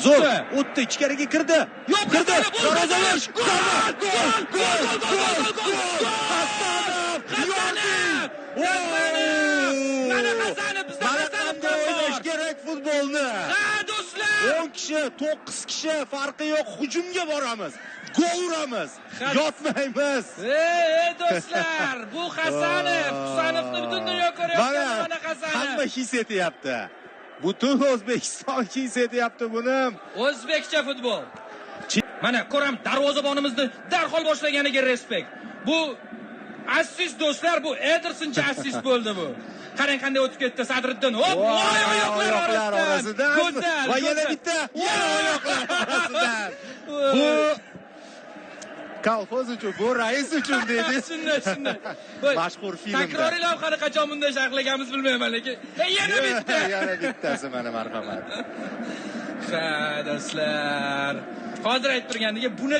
Zo'r, o'tdi, ichkariga kirdi. Yo'q, kirdi. Darvozalash. Mana Hasanov bizda Hasanov o'ynash kerak futbolni. Ha, do'stlar. 10 kishi, 9 kishi farqi yo'q, hujumga boramiz. Gol uramiz. Yotmaymiz. Ey do'stlar, bu Hasanov. Hasanovni butun dunyo ko'ryapti. Mana Hasanov. Hamma his etyapti. Butun O'zbekiston his etyapti buni. O'zbekcha futbol. Mana ko'ram, darvozabonimizni darhol boshlaganiga respekt. Bu assist do'stlar, bu Edersoncha assist bo'ldi bu. Qarang qanday o'tib ketdi Sadriddin. Hop, oyoqlar orasidan. Go'zal. Va yana bitta. Yana oyoqlar orasidan. Bu kolxoz uchun, bu rais uchun dedi. Shunday. Mashhur filmda. Takroriy lavhani qachon bunday sharhlaganimiz bilmayman, lekin yana bitta. Yana bittasi mana marhamat. Ha, do'stlar. Hozir aytib turgandek, buni